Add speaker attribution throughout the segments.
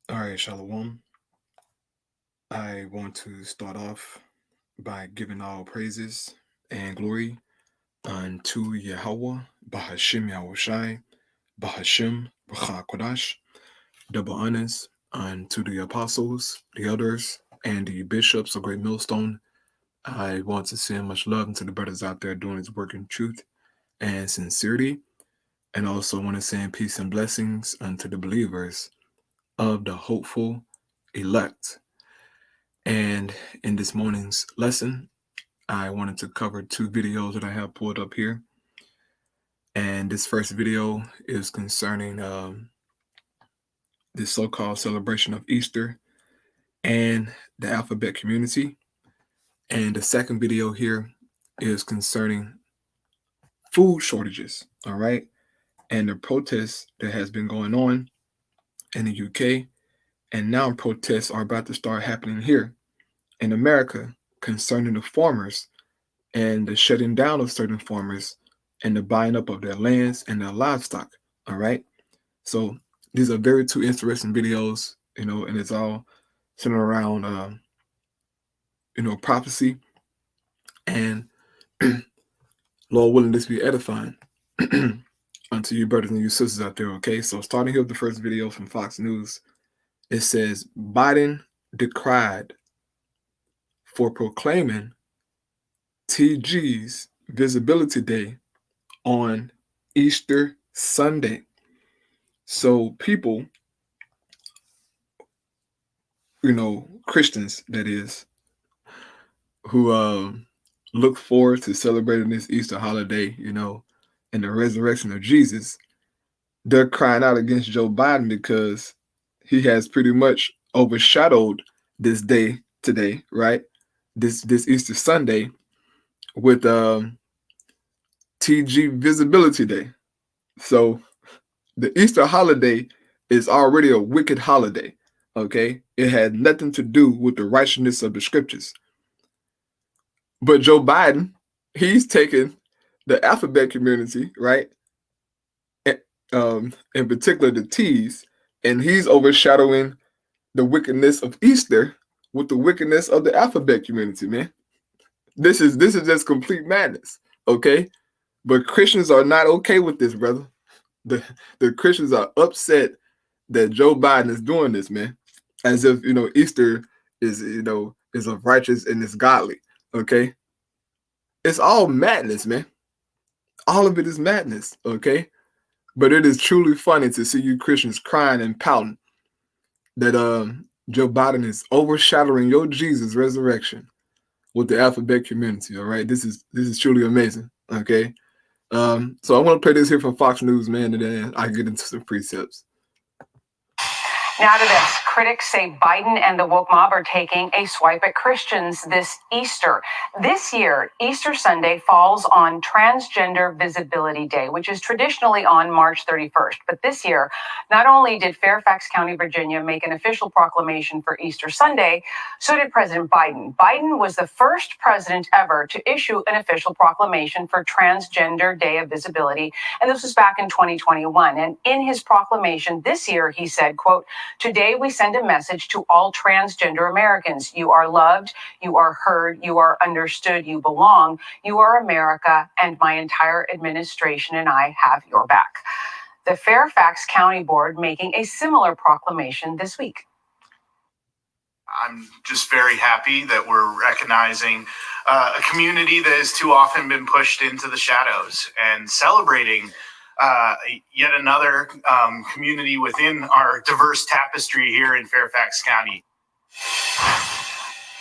Speaker 1: All right, Shalom. I want to start off by giving all praises and glory unto Yahweh, Bahashim Yahushai, Bahashim Kodash, double honors unto the apostles, the elders, and the bishops of Great Millstone. I want to send much love into the brothers out there doing his work in truth and sincerity, and also want to send peace and blessings unto the believers of the hopeful elect. And in this morning's lesson, I wanted to cover two videos that I have pulled up here. And this first video is concerning the so-called celebration of Easter and the alphabet community. And the second video here is concerning food shortages, all right? And the protests that has been going on in the UK. And now protests are about to start happening here in America concerning the farmers and the shutting down of certain farmers and the buying up of their lands and their livestock. All right. So these are very two interesting videos, and it's all centered around, prophecy and Lord willing, this be edifying unto you brothers and you sisters out there. Okay. So starting here with the first video from Fox News, it says Biden decried for proclaiming TG's Visibility Day on Easter Sunday. So people, Christians, that is, who look forward to celebrating this Easter holiday, and the resurrection of Jesus, they're crying out against Joe Biden because he has pretty much overshadowed this day today, right? This Easter Sunday with TG Visibility Day. So the Easter holiday is already a wicked holiday, okay? It had nothing to do with the righteousness of the scriptures. But Joe Biden, he's taken the alphabet community, right? In particular the T's, and he's overshadowing the wickedness of Easter with the wickedness of the alphabet community, man. This is just complete madness, okay? But Christians are not okay with this, brother. The Christians are upset that Joe Biden is doing this, man. As if, Easter is of righteous and it's godly, okay? It's all madness, man. All of it is madness, okay? But it is truly funny to see you Christians crying and pouting that Joe Biden is overshadowing your Jesus resurrection with the alphabet community, all right? This is truly amazing, okay? So I want to play this here from Fox News, man, and then I get into some precepts.
Speaker 2: Now to this. Critics say Biden and the woke mob are taking a swipe at Christians this Easter. This year, Easter Sunday falls on Transgender Visibility Day, which is traditionally on March 31st. But this year, not only did Fairfax County, Virginia, make an official proclamation for Easter Sunday, so did President Biden. Biden was the first president ever to issue an official proclamation for Transgender Day of Visibility, and this was back in 2021. And in his proclamation this year, he said, quote, "Today we send a message to all transgender Americans. You are loved, you are heard, you are understood, you belong. You are America, and my entire administration and I have your back." The Fairfax County Board making a similar proclamation this week.
Speaker 3: I'm just very happy that we're recognizing a community that has too often been pushed into the shadows and celebrating yet another community within our diverse tapestry here in Fairfax County.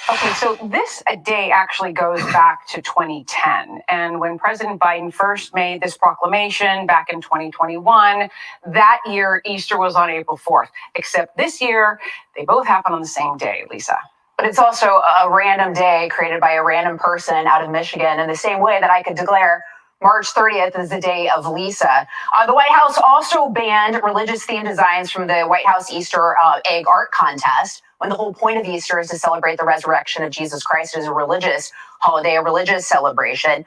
Speaker 2: Okay, so this day actually goes back to 2010. And when President Biden first made this proclamation back in 2021, that year Easter was on April 4th. Except this year, they both happen on the same day, Lisa.
Speaker 4: But it's also a random day created by a random person out of Michigan in the same way that I could declare March 30th is the day of Lisa. The White House also banned religious themed designs from the White House Easter egg art contest, when the whole point of Easter is to celebrate the resurrection of Jesus Christ as a religious holiday, a religious celebration.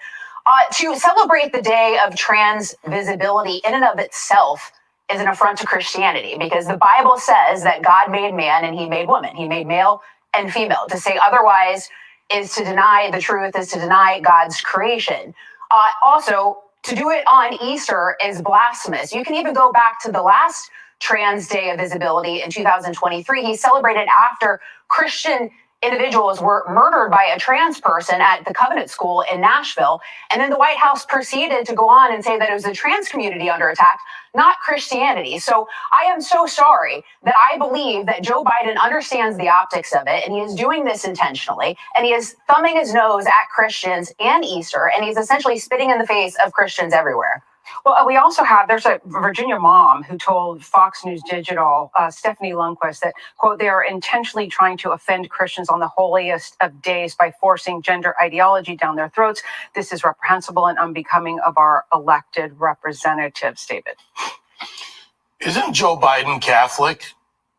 Speaker 4: To celebrate the day of trans visibility in and of itself is an affront to Christianity, because the Bible says that God made man and he made woman. He made male and female. To say otherwise is to deny the truth, is to deny God's creation. Also, to do it on Easter is blasphemous. You can even go back to the last Trans Day of Visibility in 2023. He celebrated after Christian individuals were murdered by a trans person at the Covenant School in Nashville. And then the White House proceeded to go on and say that it was the trans community under attack, not Christianity. So I am so sorry that I believe that Joe Biden understands the optics of it, and he is doing this intentionally, and he is thumbing his nose at Christians and Easter, and he's essentially spitting in the face of Christians everywhere.
Speaker 2: Well, we also have, there's a Virginia mom who told Fox News Digital, Stephanie Lundquist, that, quote, they are intentionally trying to offend Christians on the holiest of days by forcing gender ideology down their throats. This is reprehensible and unbecoming of our elected representatives, David.
Speaker 5: Isn't Joe Biden Catholic?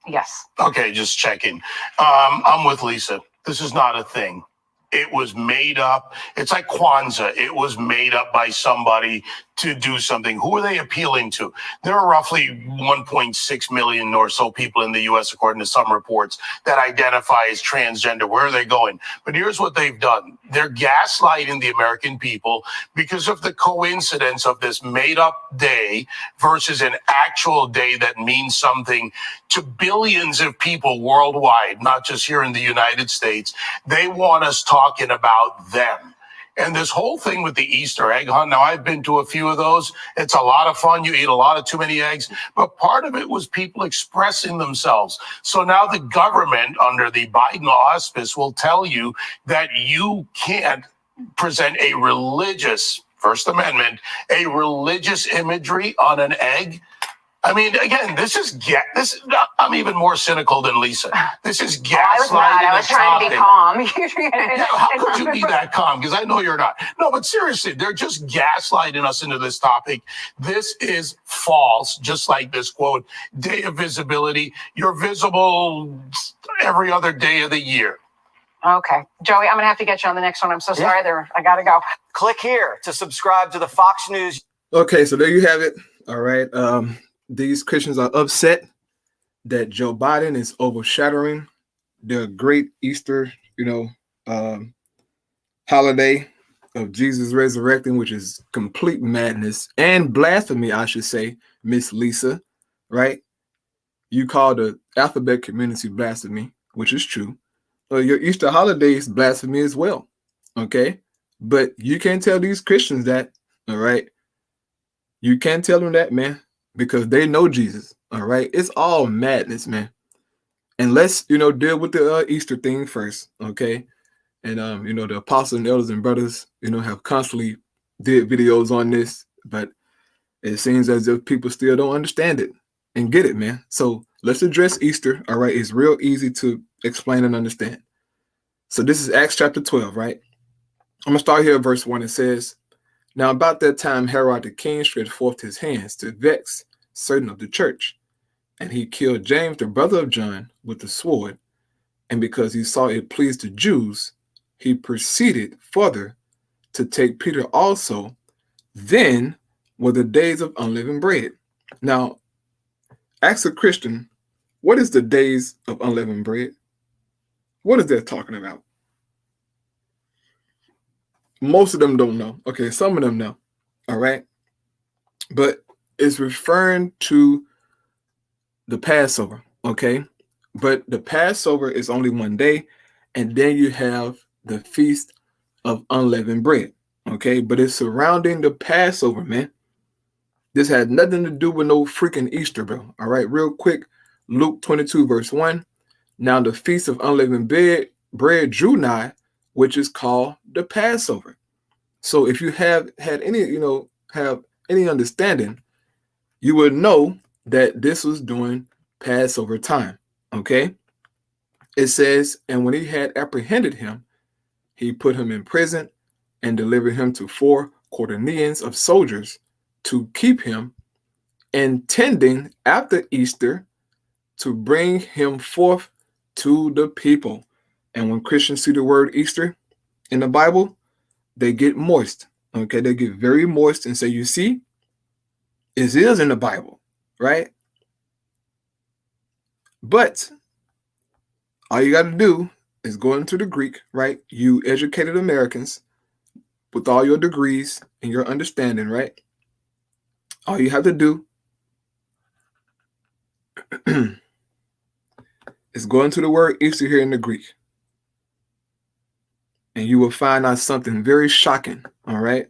Speaker 2: Yes.
Speaker 5: Okay, just checking. I'm with Lisa. This is not a thing. It was made up. It's like Kwanzaa. It was made up by somebody to do something. Who are they appealing to? There are roughly 1.6 million or so people in the U.S., according to some reports, that identify as transgender. Where are they going? But here's what they've done. They're gaslighting the American people because of the coincidence of this made-up day versus an actual day that means something to billions of people worldwide, not just here in the United States. They want us talking about them. And this whole thing with the Easter egg hunt, now I've been to a few of those. It's a lot of fun. You eat a lot of too many eggs. But part of it was people expressing themselves. So now the government under the Biden auspice will tell you that you can't present a religious, First Amendment, a religious imagery on an egg. I mean, again, I'm even more cynical than Lisa. This is gaslighting.
Speaker 4: I was trying to be calm.
Speaker 5: Yeah, how could you be that calm? Because I know you're not. No, but seriously, they're just gaslighting us into this topic. This is false, just like this quote, Day of Visibility. You're visible every other day of the year.
Speaker 2: Okay. Joey, I'm going to have to get you on the next one. I'm so sorry. I got to go.
Speaker 6: Click here to subscribe to the Fox News.
Speaker 1: Okay, so there you have it. All right. These Christians are upset that Joe Biden is overshadowing the great Easter, holiday of Jesus resurrecting, which is complete madness and blasphemy, I should say, Miss Lisa, right? You call the alphabet community blasphemy, which is true. Your Easter holiday is blasphemy as well, okay? But you can't tell these Christians that, all right? You can't tell them that, man. Because they know Jesus, all right? It's all madness, man. And let's, deal with the Easter thing first, okay? And, the apostles and elders and brothers, have constantly did videos on this, but it seems as if people still don't understand it and get it, man. So let's address Easter, all right? It's real easy to explain and understand. So this is Acts chapter 12, right? I'm going to start here at verse 1. It says, now about that time, Herod the king stretched forth his hands to vex certain of the church, and he killed James, the brother of John, with the sword. And because he saw it pleased the Jews, he proceeded further to take Peter also. Then were the days of unleavened bread. Now, ask a Christian, what is the days of unleavened bread? What is that talking about? Most of them don't know. Okay, some of them know. All right. But it's referring to the Passover. Okay. But the Passover is only one day. And then you have the Feast of Unleavened Bread. Okay. But it's surrounding the Passover, man. This had nothing to do with no freaking Easter, bro. All right. Real quick. Luke 22, verse 1. Now the Feast of Unleavened bread drew nigh, which is called the Passover. So if you have had any, have any understanding, you would know that this was during Passover time. Okay. It says, and when he had apprehended him, he put him in prison and delivered him to 4 quaternions of soldiers to keep him, intending after Easter to bring him forth to the people. And when Christians see the word Easter in the Bible, they get moist. Okay, they get very moist and say, you see, it is in the Bible. right? But all you got to do is go into the Greek, right? You educated Americans with all your degrees and your understanding, right? All you have to do is go into the word Easter here in the Greek. And you will find out something very shocking, all right?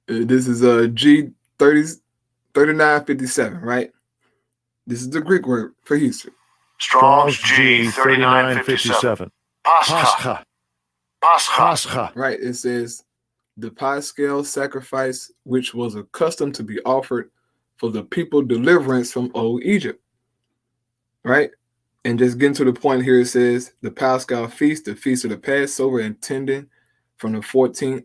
Speaker 1: This is G30 3957, right? This is the Greek word for Easter.
Speaker 5: Strong's G 3957. Pascha. Pascha.
Speaker 1: Right, it says the Paschal sacrifice which was accustomed to be offered for the people deliverance from old Egypt. Right? And just getting to the point here, it says the Paschal feast, the feast of the Passover, intended from the 14th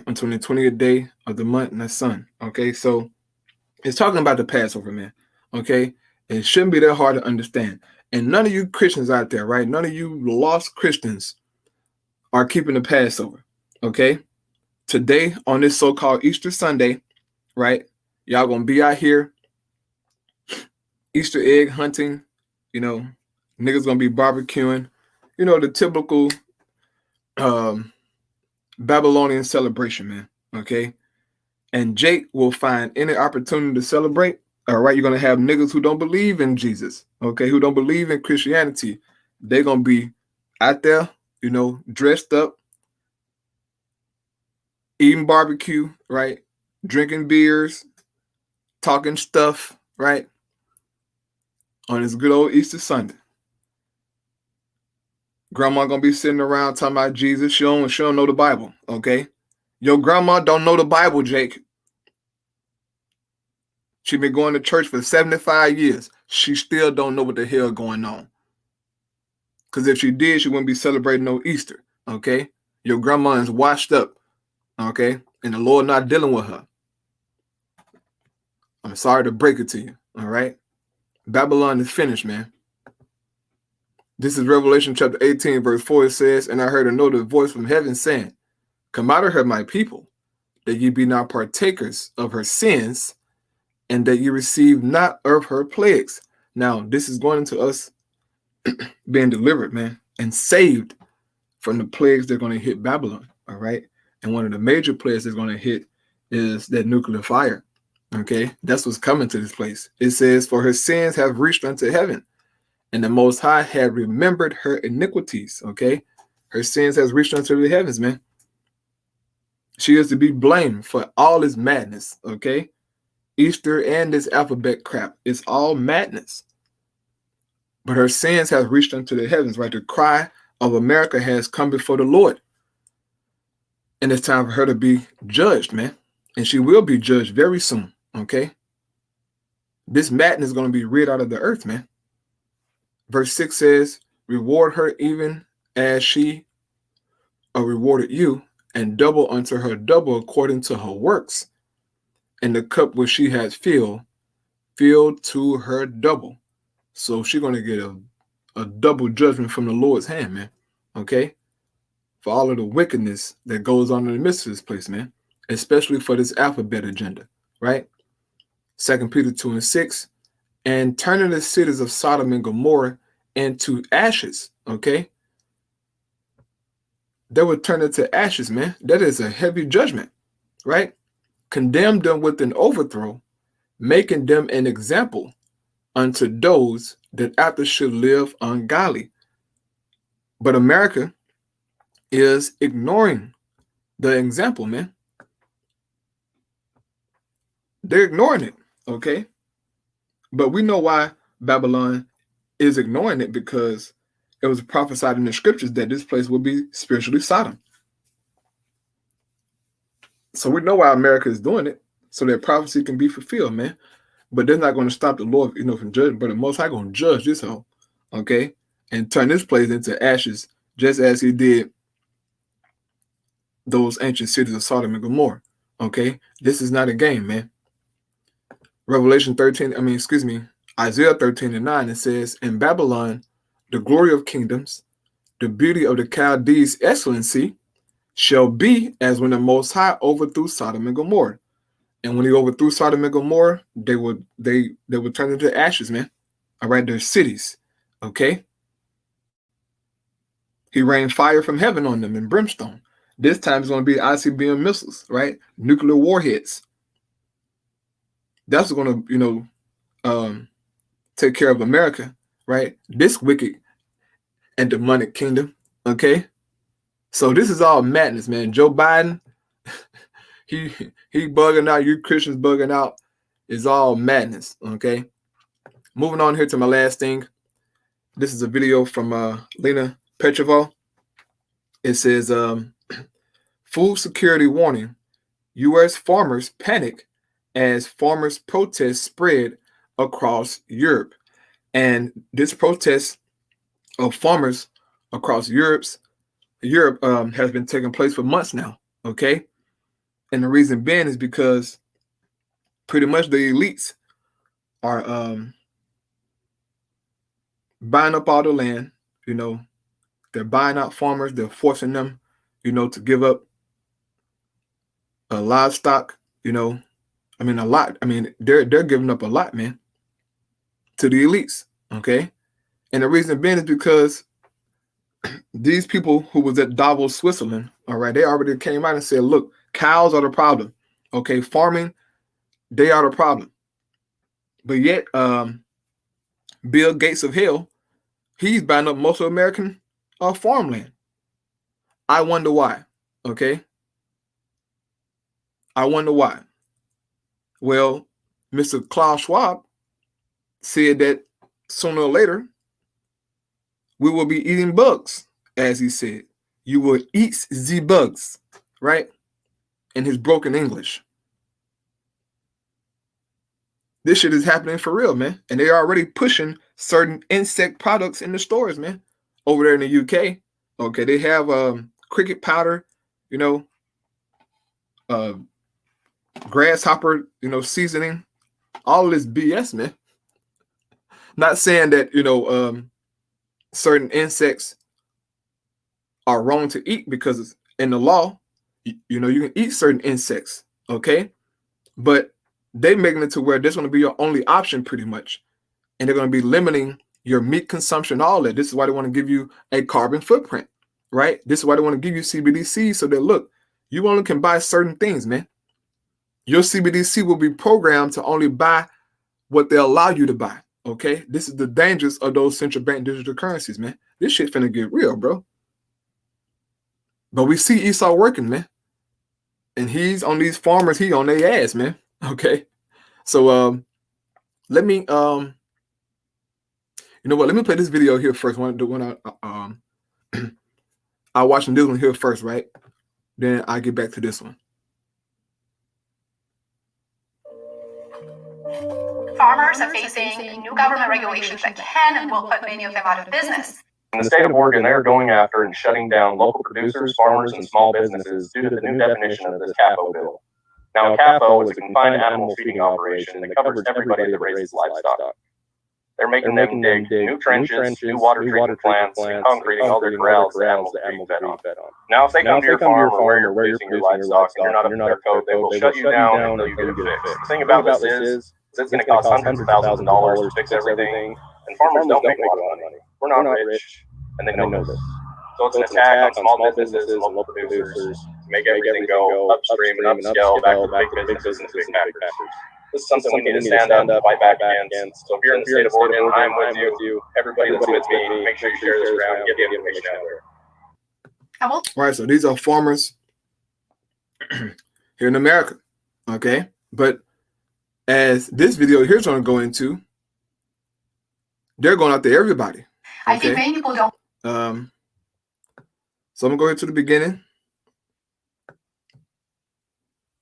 Speaker 1: until the 20th day of the month and the sun. Okay, so it's talking about the Passover, man. Okay, it shouldn't be that hard to understand. And none of you Christians out there, right? None of you lost Christians are keeping the Passover. Okay, today on this so-called Easter Sunday, right? Y'all gonna be out here Easter egg hunting, you know, niggas gonna be barbecuing, you know, the typical Babylonian celebration, man. Okay. And Jake will find any opportunity to celebrate. All right, you're gonna have niggas who don't believe in Jesus, okay, who don't believe in Christianity. They're gonna be out there, you know, dressed up, eating barbecue, right? Drinking beers, talking stuff, right? On this good old Easter Sunday. Grandma gonna be sitting around talking about Jesus. She don't know the Bible, okay? Your grandma don't know the Bible, Jake. She been going to church for 75 years. She still don't know what the hell going on. Because if she did, she wouldn't be celebrating no Easter, okay? Your grandma is washed up, okay? And the Lord not dealing with her. I'm sorry to break it to you, all right? Babylon is finished, man. This is Revelation chapter 18, verse 4. It says, and I heard another voice from heaven saying, come out of her, my people, that ye be not partakers of her sins, and that ye receive not of her plagues. Now, this is going into us being delivered, man, and saved from the plagues that are going to hit Babylon, all right? And one of the major plagues that's going to hit is that nuclear fire, okay? That's what's coming to this place. It says, for her sins have reached unto heaven, and the Most High had remembered her iniquities, okay? Her sins has reached unto the heavens, man. She is to be blamed for all this madness, okay? Easter and this alphabet crap, it's all madness. But her sins have reached unto the heavens, right? The cry of America has come before the Lord. And it's time for her to be judged, man. And she will be judged very soon, okay? This madness is going to be rid out of the earth, man. Verse 6 says, reward her even as she rewarded you, and double unto her double according to her works. And the cup which she has filled to her double. So she's going to get a double judgment from the Lord's hand, man. Okay? For all of the wickedness that goes on in the midst of this place, man. Especially for this alphabet agenda, right? 2 Peter 2 and 6. And turning the cities of Sodom and Gomorrah into ashes, okay? They would turn it to ashes, man. That is a heavy judgment, right? Condemn them with an overthrow, making them an example unto those that after should live ungodly. But America is ignoring the example, man. They're ignoring it, okay? But we know why Babylon is ignoring it, because it was prophesied in the scriptures that this place will be spiritually Sodom. So we know why America is doing it, so that prophecy can be fulfilled, man. But they're not going to stop the Lord, from judging. But the Most High going to judge this whole, okay, and turn this place into ashes, just as He did those ancient cities of Sodom and Gomorrah. Okay, this is not a game, man. Isaiah 13 and 9. It says, in Babylon, the glory of kingdoms, the beauty of the Chaldees' excellency, shall be as when the Most High overthrew Sodom and Gomorrah, And when he overthrew Sodom and Gomorrah, they would turn into ashes, man. All right, their cities. Okay. He rained fire from heaven on them and brimstone. This time it's going to be ICBM missiles, right? Nuclear warheads. That's going to, take care of America, right? This wicked and demonic kingdom. Okay. So this is all madness, man. Joe Biden, he bugging out. You Christians bugging out. It's all madness. Okay. Moving on here to my last thing. This is a video from Lena Petrovo. It says, food security warning. U.S. farmers panic as farmers' protests spread across Europe. And this protest of farmers across Europe has been taking place for months now. Okay. And the reason being is because pretty much the elites are buying up all the land. They're buying out farmers. They're forcing them, to give up livestock, a lot. They're giving up a lot, man, to the elites. Okay. And the reason being is because these people who was at Davos, Switzerland, all right, they already came out and said, look, cows are the problem. Okay. Farming, they are the problem. But yet, Bill Gates of hell, he's buying up most of American farmland. I wonder why. Okay. I wonder why. Well, Mr. Klaus Schwab said that sooner or later, we will be eating bugs, as he said. You will eat the bugs, right? In his broken English. This shit is happening for real, man. And they're already pushing certain insect products in the stores, man. Over there in the UK. Okay, they have cricket powder, grasshopper, seasoning. All of this BS, man. Not saying that, certain insects are wrong to eat, because in the law, you can eat certain insects, okay? But they're making it to where that's going to be your only option pretty much. And they're going to be limiting your meat consumption, all that. This is why they want to give you a carbon footprint, right? This is why they want to give you CBDC, so that, look, you only can buy certain things, man. Your CBDC will be programmed to only buy what they allow you to buy, okay? This is the dangers of those central bank digital currencies, man. This shit finna get real, bro. But we see Esau working, man. And he's on these farmers, he on their ass, man. Okay. So let me let me play this video here first. I'll watch this one here first, right? Then I'll get back to this one.
Speaker 7: Farmers are facing new government regulations that can and will put many of them out of business.
Speaker 8: In the state of Oregon, they're going after and shutting down local producers, farmers, and small businesses due to the new definition of this CAFO bill. Now, a CAFO is a confined animal feeding operation that covers everybody that raises livestock. They're making them dig new trenches, new water treatment plants, and concreting all their corrals the animals are being fed on. Now, if they come to your farm or where you're producing your livestock and you're not up to their code, they will shut you down until you get it fixed. The thing about this is it's going to cost hundreds of thousands of dollars to fix everything, and farmers don't make a lot of money. We're not rich, and they know this. So it's an attack on small businesses and local producers to make everything go upstream and upscale back to big businesses and big factories. This is something we need to stand up, fight back against. So if you're in the state of Oregon, I'm with you. Everybody that's with me, make sure you share this around and get the information out there.
Speaker 1: All right, so these are farmers here in America, okay? But as this video here's going to go into, they're going after everybody. Okay?
Speaker 7: I think many people don't.
Speaker 1: So I'm going to go here to the beginning.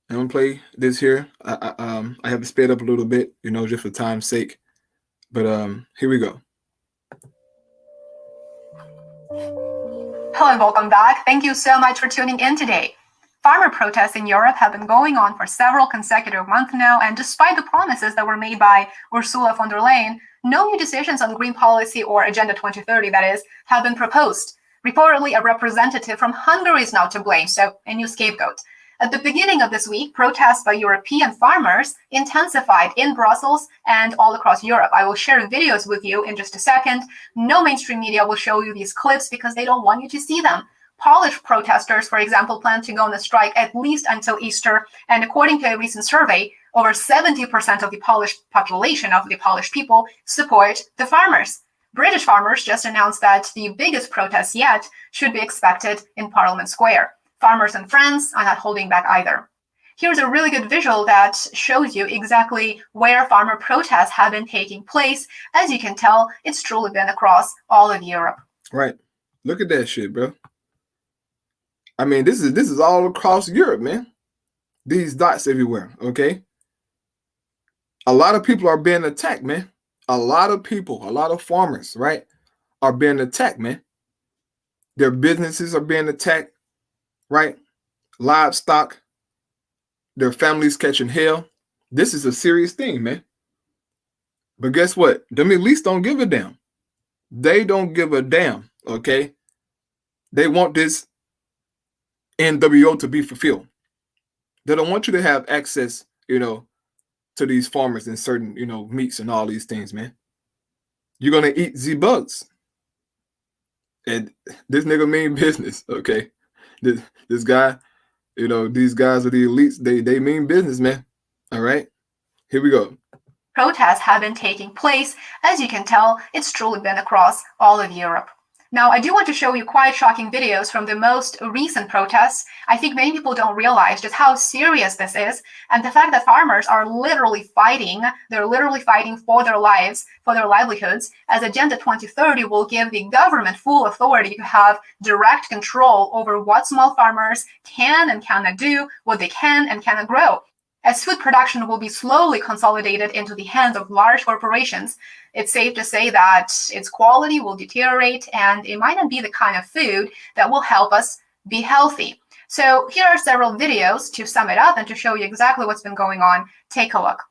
Speaker 1: I'm going to play this here. I have to sped up a little bit, just for time's sake. But here we go.
Speaker 7: Hello and welcome back. Thank you so much for tuning in today. Farmer protests in Europe have been going on for several consecutive months now, and despite the promises that were made by Ursula von der Leyen, no new decisions on green policy or Agenda 2030, that is, have been proposed. Reportedly, a representative from Hungary is now to blame, so a new scapegoat. At the beginning of this week, protests by European farmers intensified in Brussels and all across Europe. I will share videos with you in just a second. No mainstream media will show you these clips because they don't want you to see them. Polish protesters, for example, plan to go on a strike at least until Easter. And according to a recent survey, over 70% of the Polish population, of the Polish people, support the farmers. British farmers just announced that the biggest protests yet should be expected in Parliament Square. Farmers and friends are not holding back either. Here's a really good visual that shows you exactly where farmer protests have been taking place. As you can tell, it's truly been across all of Europe.
Speaker 1: Right. Look at that shit, bro. I mean, this is all across Europe, man. These dots everywhere, okay? A lot of people are being attacked, man. A lot of people, a lot of farmers, right, are being attacked, man. Their businesses are being attacked, right? Livestock, their families catching hell. This is a serious thing, man. But guess what? The Middle East don't give a damn. They don't give a damn, okay? They want this NWO to be fulfilled. They don't want you to have access, to these farmers and certain, meats and all these things, man. You're going to eat the bugs. And this nigga mean business, okay? This guy, these guys are the elites. They mean business, man. All right? Here we go.
Speaker 7: Protests have been taking place. As you can tell, it's truly been across all of Europe. Now, I do want to show you quite shocking videos from the most recent protests. I think many people don't realize just how serious this is, and the fact that farmers are literally fighting. They're literally fighting for their lives, for their livelihoods, as Agenda 2030 will give the government full authority to have direct control over what small farmers can and cannot do, what they can and cannot grow. As food production will be slowly consolidated into the hands of large corporations, it's safe to say that its quality will deteriorate and it might not be the kind of food that will help us be healthy. So here are several videos to sum it up and to show you exactly what's been going on. Take a look.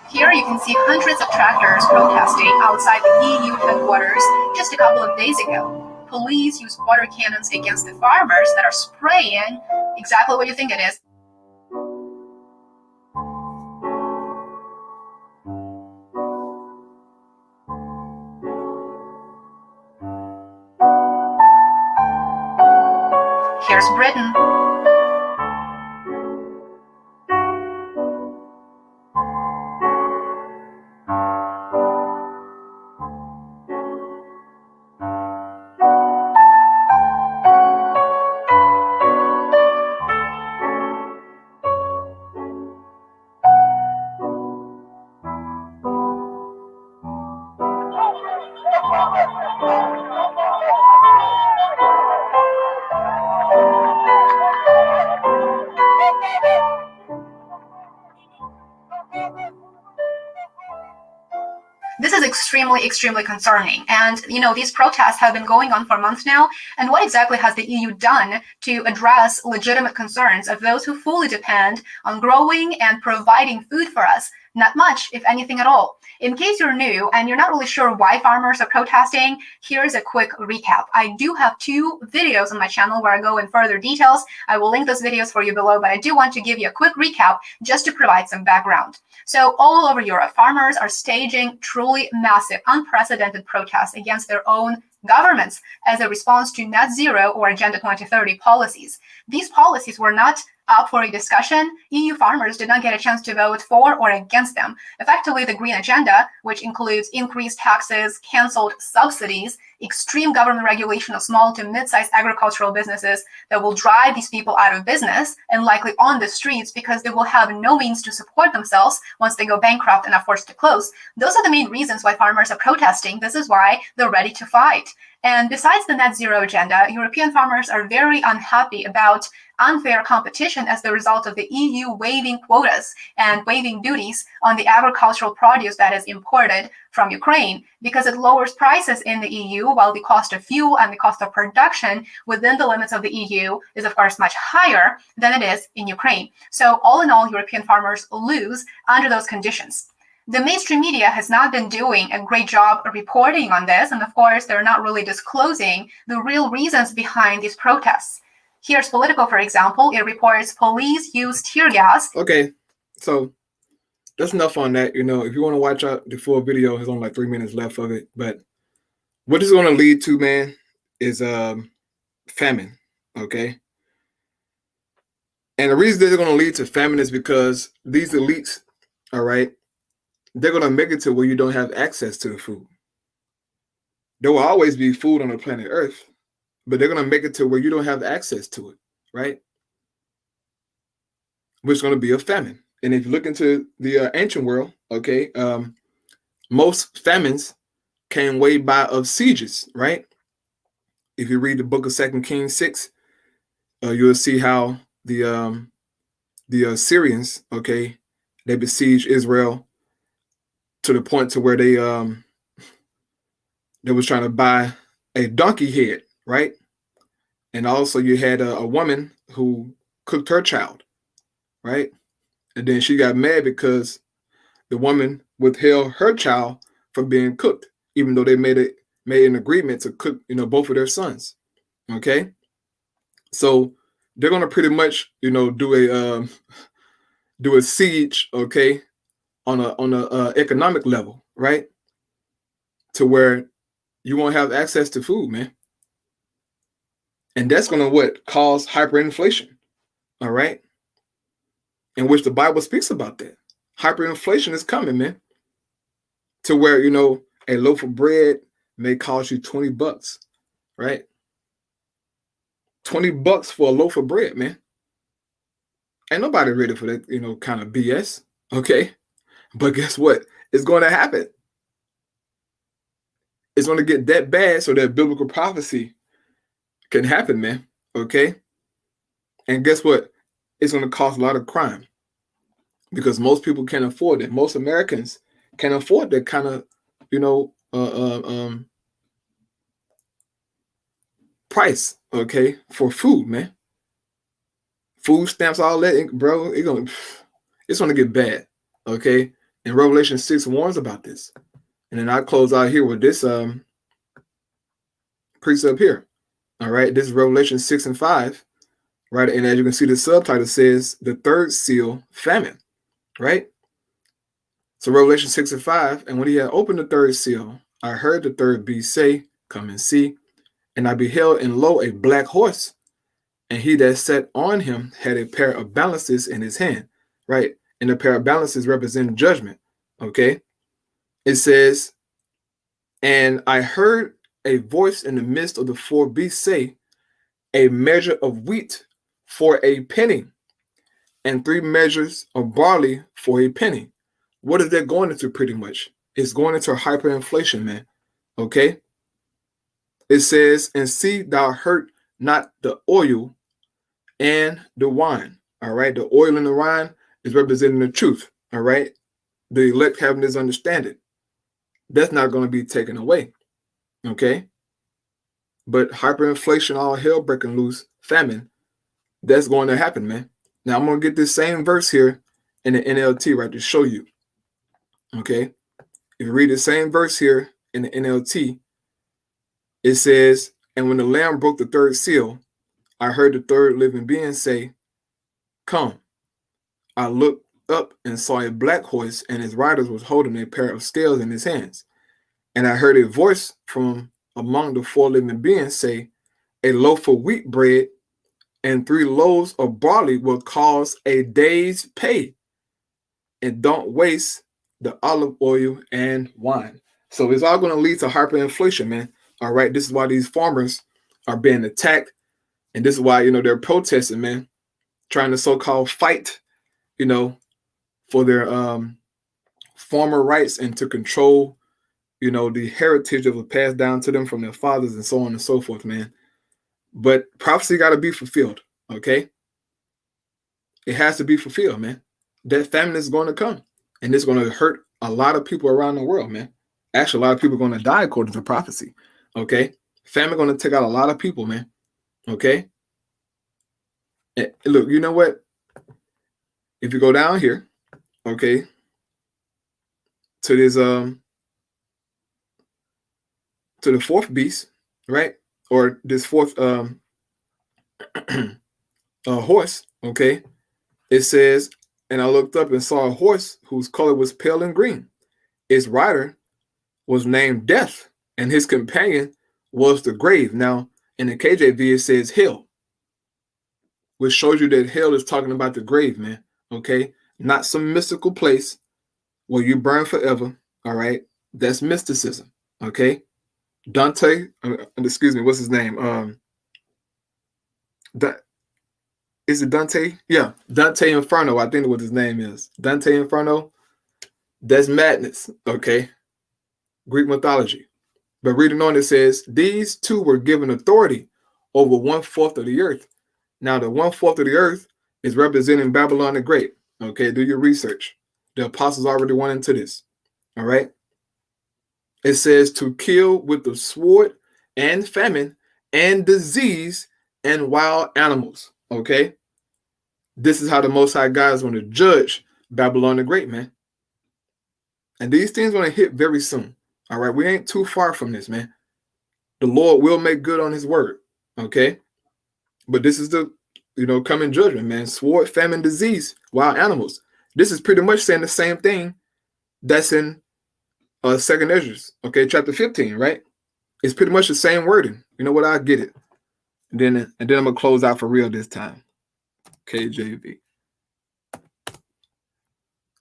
Speaker 7: Here you can see hundreds of tractors protesting outside the EU headquarters just a couple of days ago. Police use water cannons against the farmers that are spraying exactly what you think it is. Here's Britain. This is extremely concerning. And, these protests have been going on for months now. And what exactly has the EU done to address legitimate concerns of those who fully depend on growing and providing food for us? Not much, if anything at all. In case you're new and you're not really sure why farmers are protesting, here's a quick recap. I do have 2 videos on my channel where I go in further details. I will link those videos for you below, but I do want to give you a quick recap just to provide some background. So all over Europe, farmers are staging truly massive, unprecedented protests against their own governments as a response to net zero or Agenda 2030 policies. These policies were not up for a discussion, EU farmers did not get a chance to vote for or against them. Effectively, the Green Agenda, which includes increased taxes, canceled subsidies, extreme government regulation of small to mid-sized agricultural businesses that will drive these people out of business and likely on the streets because they will have no means to support themselves once they go bankrupt and are forced to close. Those are the main reasons why farmers are protesting. This is why they're ready to fight. And besides the net zero agenda, European farmers are very unhappy about unfair competition as the result of the EU waiving quotas and waiving duties on the agricultural produce that is imported from Ukraine, because it lowers prices in the EU while the cost of fuel and the cost of production within the limits of the EU is of course much higher than it is in Ukraine. So all in all, European farmers lose under those conditions. The mainstream media has not been doing a great job of reporting on this, and of course, they're not really disclosing the real reasons behind these protests. Here's Politico, for example. It reports police use tear gas.
Speaker 1: Okay, so that's enough on that. You know, if you want to watch out the full video, there's only like 3 minutes left of it. But what this is going to lead to, man, is famine. Okay, and the reason they're going to lead to famine is because these elites, all right, they're going to make it to where you don't have access to the food. There will always be food on the planet Earth, but they're going to make it to where you don't have access to it, right? Which is going to be a famine. And if you look into the ancient world, okay, most famines came way by of sieges, right? If you read the book of 2 Kings 6, you'll see how the Syrians, okay, they besieged Israel to the point to where they was trying to buy a donkey head, right? And also you had a woman who cooked her child, right? And then she got mad because the woman withheld her child from being cooked, even though they made an agreement to cook, you know, both of their sons. Okay, so they're gonna pretty much, you know, do a siege, okay, on a economic level, right? To where you won't have access to food, man. And that's going to what? Cause hyperinflation, all right? In which the Bible speaks about that. Hyperinflation is coming, man. To where, you know, a loaf of bread may cost you $20, right? $20 for a loaf of bread, man. Ain't nobody ready for that, you know, kind of BS, okay? But guess what? It's going to happen. It's going to get that bad so that biblical prophecy can happen, man. Okay? And guess what? It's going to cause a lot of crime because most people can't afford it. Most Americans can't afford that kind of, you know, price, okay, for food, man. Food stamps, all that, bro, it's going to get bad, okay? And Revelation 6 warns about this. And then I close out here with this precept here. All right, this is Revelation 6 and 5, right? And as you can see, the subtitle says the third seal, famine, right? So Revelation 6 and 5, and when he had opened the third seal, I heard the third beast say, come and see. And I beheld, and lo, a black horse, and he that sat on him had a pair of balances in his hand, right? And the pair of balances represent judgment, okay? It says, and I heard a voice in the midst of the four beasts say, a measure of wheat for a penny, and 3 measures of barley for a penny. What is that going into pretty much? It's going into hyperinflation, man, okay? It says, and see thou hurt not the oil and the wine, all right? The oil and the wine is representing the truth, all right? The elect having this understanding. That's not going to be taken away, okay? But hyperinflation, all hell breaking loose, famine, that's going to happen, man. Now, I'm going to get this same verse here in the NLT, right, to show you, okay? If you read the same verse here in the NLT, it says, and when the Lamb broke the third seal, I heard the third living being say, come. I looked up and saw a black horse, and his rider was holding a pair of scales in his hands. And I heard a voice from among the 4 living beings say, a loaf of wheat bread and 3 loaves of barley will cause a day's pay. And don't waste the olive oil and wine. So it's all going to lead to hyperinflation, man. All right. This is why these farmers are being attacked. And this is why, they're protesting, man, trying to so-called fight, for their farmer rights and to control, the heritage that was passed down to them from their fathers and so on and so forth, man. But prophecy got to be fulfilled, okay? It has to be fulfilled, man. That famine is going to come, and it's going to hurt a lot of people around the world, man. Actually, a lot of people are going to die according to prophecy, okay? Famine going to take out a lot of people, man, okay? And look, you know what? If you go down here, okay, to this to the 4th beast, right? Or this 4th horse, okay? It says, and I looked up and saw a horse whose color was pale and green. Its rider was named Death, and his companion was the grave. Now, in the KJV, it says hell, which shows you that hell is talking about the grave, man, okay? Not some mystical place where you burn forever, all right? That's mysticism, okay? Dante, excuse me, what's his name? Is it Dante? Yeah, Dante Inferno, I think what his name is. Dante Inferno, that's madness, okay? Greek mythology. But reading on, it says, these 2 were given authority over 1/4 of the earth. Now, the 1/4 of the earth is representing Babylon the Great, okay? Do your research. The apostles already went into this, all right? It says to kill with the sword and famine and disease and wild animals, okay? This is how the Most High God is going to judge Babylon the Great, man. And these things are going to hit very soon, all right? We ain't too far from this, man. The Lord will make good on his word, okay? But this is the, coming judgment, man. Sword, famine, disease, wild animals. This is pretty much saying the same thing that's in 2nd Ezra, okay, chapter 15, right? It's pretty much the same wording. You know what? I get it. And then I'm going to close out for real this time. KJV.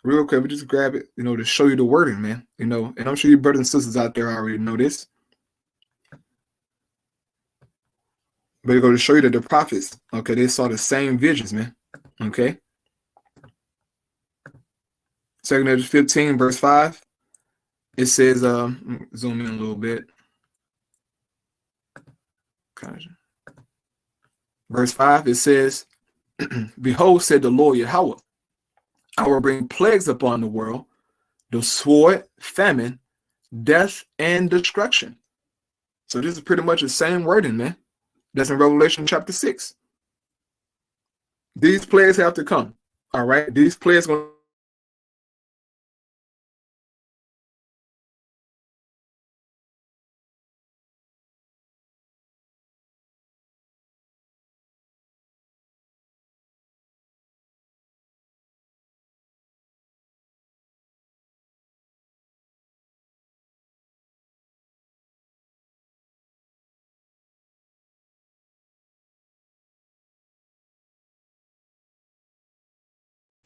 Speaker 1: Real quick, we just grab it, to show you the wording, man. And I'm sure you brothers and sisters out there already know this. But it's going to show you that the prophets, okay, they saw the same visions, man. Okay. 2nd Ezra 15, verse 5. It says, zoom in a little bit. Verse 5, it says, behold, said the Lord Yahweh, I will bring plagues upon the world, the sword, famine, death, and destruction. So this is pretty much the same wording, man. That's in Revelation chapter 6. These plagues have to come. All right. These plagues going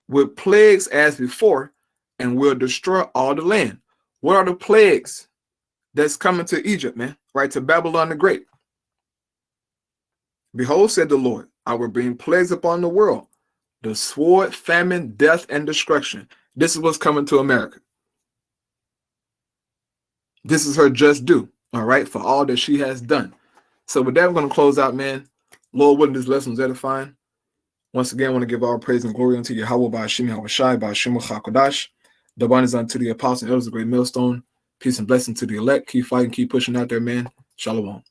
Speaker 1: with plagues as before, and will destroy all the land. What are the plagues that's coming to Egypt, man? Right, to Babylon the Great. Behold, said the Lord, I will bring plagues upon the world, the sword, famine, death, and destruction. This is what's coming to America. This is her just due, all right, for all that she has done. So with that, we're going to close out, man. Lord willing, this lesson was edifying. Once again, I want to give all praise and glory unto Yahweh by Hashem Yahushai by Hashem HaKodash. The abundance unto the apostles and elders of the great millstone. Peace and blessing to the elect. Keep fighting, keep pushing out there, man. Shalom.